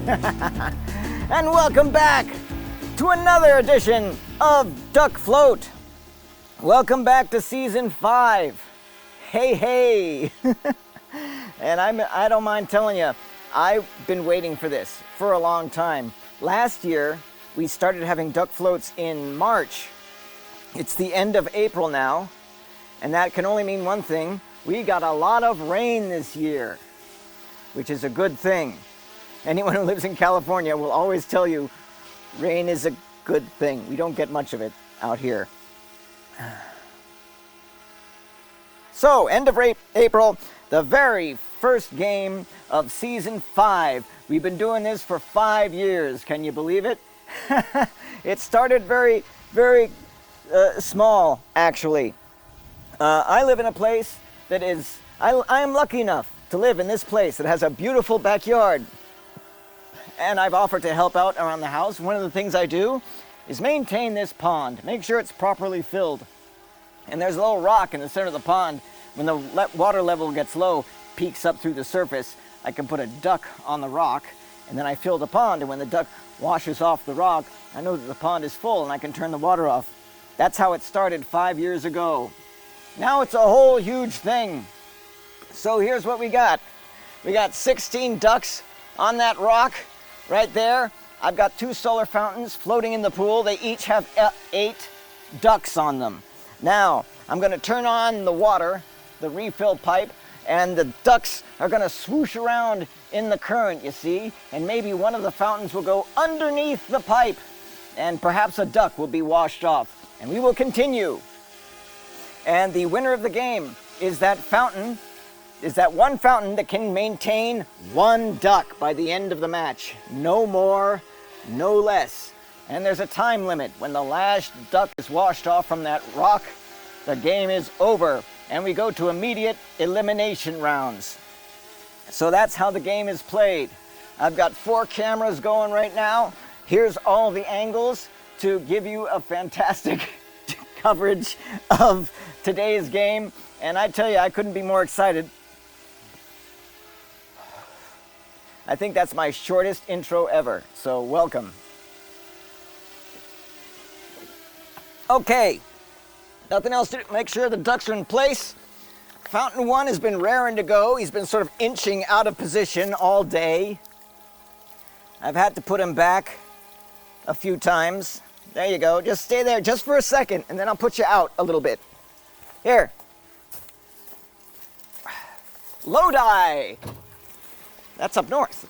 And welcome back to another edition of Duckfloat. Welcome back to season 5. Hey. And I don't mind telling you, I've been waiting for this for a long time. Last year, we started having duck floats in March. It's the end of April now, and that can only mean one thing. We got a lot of rain this year, which is a good thing. Anyone who lives in California will always tell you rain is a good thing. We don't get much of it out here. So, end of April, the very first game of season 5. We've been doing this for 5 years. Can you believe it? It started very small, actually. I live in a place that is, I am lucky enough to live in this place that has a beautiful backyard. And I've offered to help out around the house. One of the things I do is maintain this pond, make sure it's properly filled. And there's a little rock in the center of the pond. When the water level gets low, peeks up through the surface, I can put a duck on the rock, and then I fill the pond, and when the duck washes off the rock, I know that the pond is full and I can turn the water off. That's how it started 5 years ago. Now it's a whole huge thing. So here's what we got. We got 16 ducks on that rock right there. I've got 2 solar fountains floating in the pool. They each have 8 ducks on them. Now, I'm going to turn on the water, the refill pipe, and the ducks are going to swoosh around in the current, you see, and maybe one of the fountains will go underneath the pipe, and perhaps a duck will be washed off, and we will continue. And the winner of the game is that one fountain that can maintain 1 duck by the end of the match. No more, no less. And there's a time limit. When the last duck is washed off from that rock, the game is over, and we go to immediate elimination rounds. So that's how the game is played. I've got 4 cameras going right now. Here's all the angles to give you a fantastic coverage of today's game. And I tell you, I couldn't be more excited. I think that's my shortest intro ever, so welcome. Okay. Nothing else to do. Make sure the ducks are in place. Fountain 1 has been raring to go. He's been sort of inching out of position all day. I've had to put him back a few times. There you go. Just stay there just for a second, and then I'll put you out a little bit. Here. Lodi. That's up north.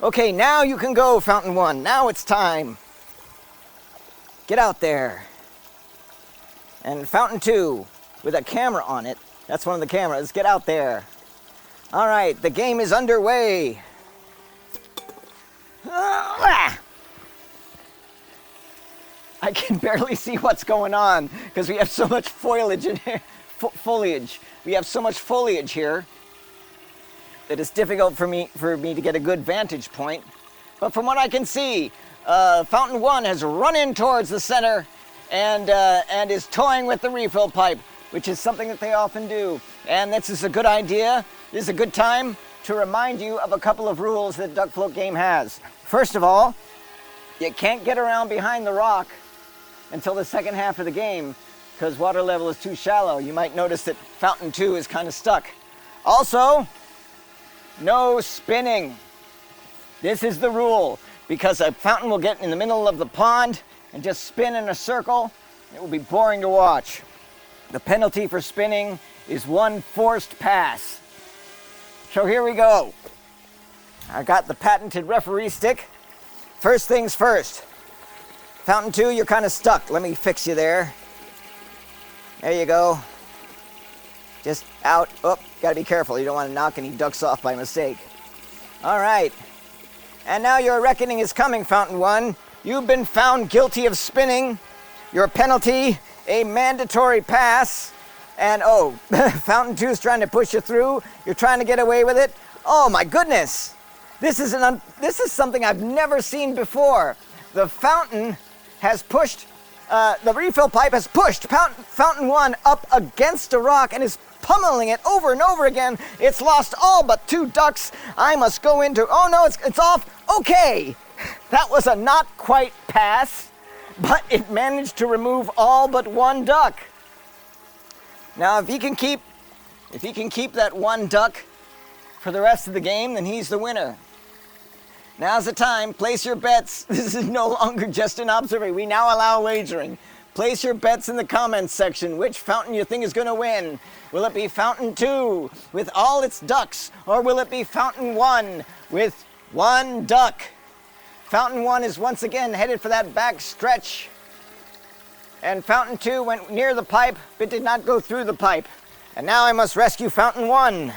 Okay, now you can go, Fountain 1. Now it's time. Get out there. And Fountain 2, with a camera on it, that's one of the cameras, get out there. All right, the game is underway. I can barely see what's going on because we have so much foliage in here. Foliage. We have so much foliage here that it's difficult for me to get a good vantage point. But from what I can see, Fountain 1 has run in towards the center and is toying with the refill pipe, which is something that they often do. And this is a good idea. This is a good time to remind you of a couple of rules that the Duckfloat game has. First of all, you can't get around behind the rock until the second half of the game because water level is too shallow. You might notice that Fountain 2 is kind of stuck. Also, no spinning. This is the rule, because a fountain will get in the middle of the pond and just spin in a circle. It will be boring to watch. The penalty for spinning is 1 forced pass. So here we go. I got the patented referee stick. First things first. Fountain 2, you're kind of stuck. Let me fix you there. There you go. Just out. Oh, gotta be careful. You don't want to knock any ducks off by mistake. All right. And now your reckoning is coming, Fountain 1. You've been found guilty of spinning. Your penalty, a mandatory pass. And Fountain 2 is trying to push you through. You're trying to get away with it. Oh my goodness. This is something I've never seen before. The fountain has pushed, the refill pipe has pushed Fountain 1 up against a rock and is pummeling it over and over again. It's lost all but 2 ducks. I must go into, oh no, it's off. Okay, that was a not quite pass, but it managed to remove all but 1 duck. Now, if he can keep that 1 duck for the rest of the game, then he's the winner. Now's the time. Place your bets. This is no longer just an observation. We now allow wagering. Place your bets in the comments section. Which fountain you think is going to win? Will it be Fountain 2 with all its ducks, or will it be Fountain 1 with 1 duck? Fountain 1 is once again headed for that back stretch. And Fountain 2 went near the pipe, but did not go through the pipe. And now I must rescue Fountain 1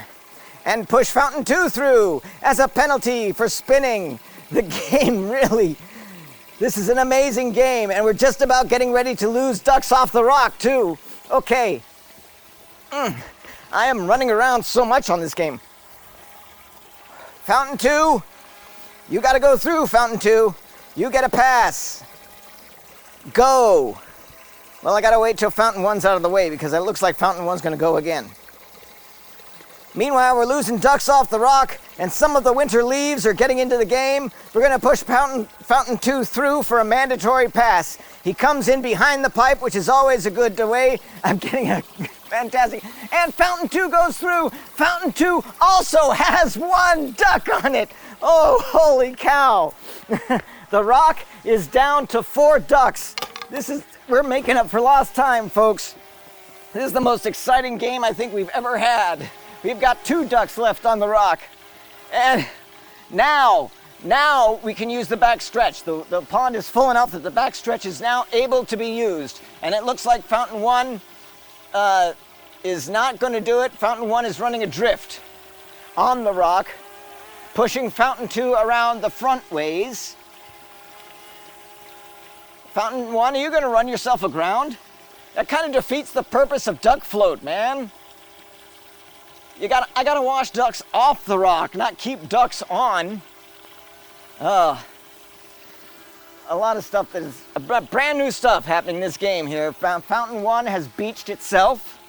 and push Fountain 2 through as a penalty for spinning. The game really, this is an amazing game, and we're just about getting ready to lose ducks off the rock too. Okay, I am running around so much on this game. Fountain 2, you gotta go through, Fountain 2. You get a pass. Go. Well, I gotta wait till Fountain 1's out of the way because it looks like Fountain 1's gonna go again. Meanwhile, we're losing ducks off the rock, and some of the winter leaves are getting into the game. We're going to push Fountain 2 through for a mandatory pass. He comes in behind the pipe, which is always a good way. I'm getting a fantastic. And Fountain 2 goes through. Fountain 2 also has 1 duck on it. Oh, holy cow. The rock is down to 4 ducks. We're making up for lost time, folks. This is the most exciting game I think we've ever had. We've got 2 ducks left on the rock. And now we can use the back stretch. The pond is full enough that the back stretch is now able to be used. And it looks like Fountain 1 is not going to do it. Fountain 1 is running adrift on the rock, pushing Fountain 2 around the front ways. Fountain 1, are you going to run yourself aground? That kind of defeats the purpose of Duckfloat, man. I gotta wash ducks off the rock, not keep ducks on. A lot of stuff that is brand new stuff happening in this game here. Fountain 1 has beached itself.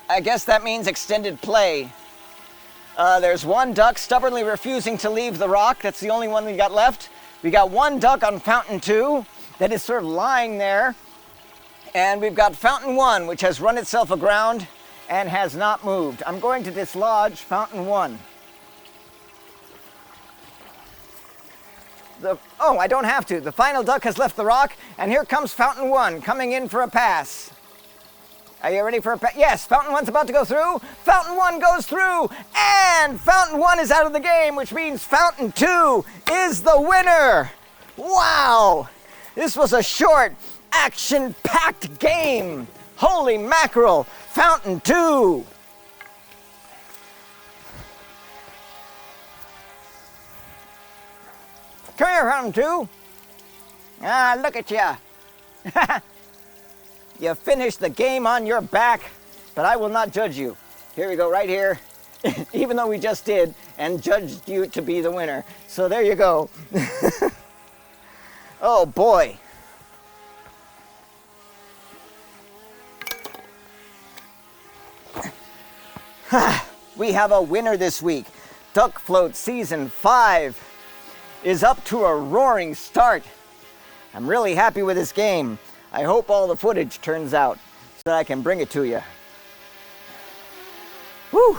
I guess that means extended play. There's 1 duck stubbornly refusing to leave the rock. That's the only one we got left. We got 1 duck on Fountain 2 that is sort of lying there. And we've got Fountain 1, which has run itself aground and has not moved. I'm going to dislodge Fountain 1. I don't have to. The final duck has left the rock, and here comes Fountain 1 coming in for a pass. Are you ready for a pass? Yes, Fountain 1's about to go through. Fountain 1 goes through, and Fountain 1 is out of the game, which means Fountain 2 is the winner. Wow! This was a short, action-packed game. Holy mackerel! Fountain 2! Come here, Fountain 2. Ah, look at you. You finished the game on your back, but I will not judge you. Here we go, right here. Even though we just did, and judged you to be the winner. So there you go. Oh boy. We have a winner this week. Duckfloat Season 5 is up to a roaring start. I'm really happy with this game. I hope all the footage turns out so that I can bring it to you. Woo!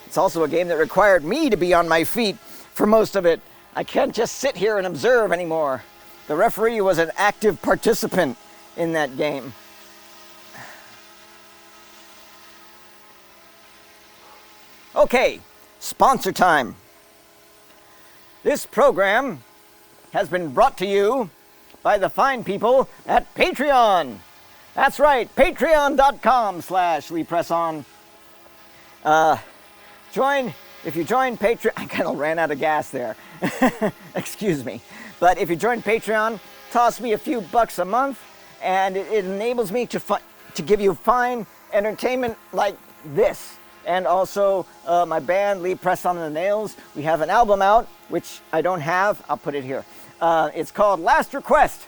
It's also a game that required me to be on my feet for most of it. I can't just sit here and observe anymore. The referee was an active participant in that game. Okay, sponsor time. This program has been brought to you by the fine people at Patreon. That's right, patreon.com/LeePresson. If you join Patreon, I kind of ran out of gas there. Excuse me. But if you join Patreon, toss me a few bucks a month, and it enables me to give you fine entertainment like this. And also my band, Lee Presson and the Nails. We have an album out, which I don't have. I'll put it here. It's called Last Request.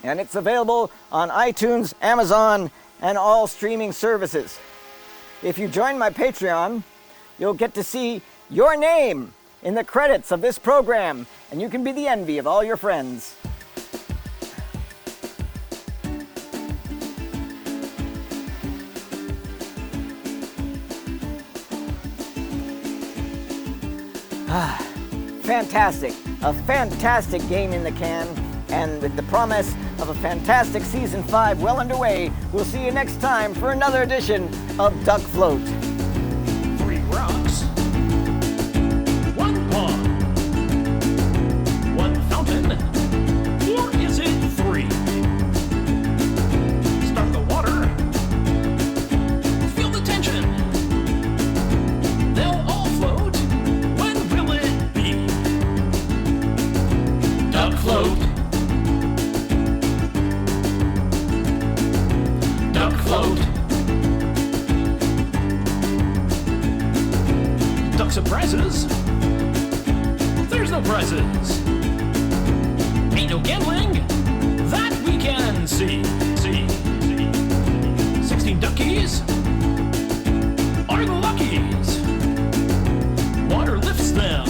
and it's available on iTunes, Amazon, and all streaming services. If you join my Patreon, you'll get to see your name in the credits of this program, and you can be the envy of all your friends. Fantastic. A fantastic game in the can, and with the promise of a fantastic Season 5 well underway, we'll see you next time for another edition of Duckfloat. 3 rocks, 1 pond, 1 fountain, or is it 3? Start the water, feel the tension. They'll all float, when will it be? Duckfloat. Duckfloat. Duck surprises. There's no prizes. Ain't no gambling that we can see. 16 duckies are the luckies. Water lifts them.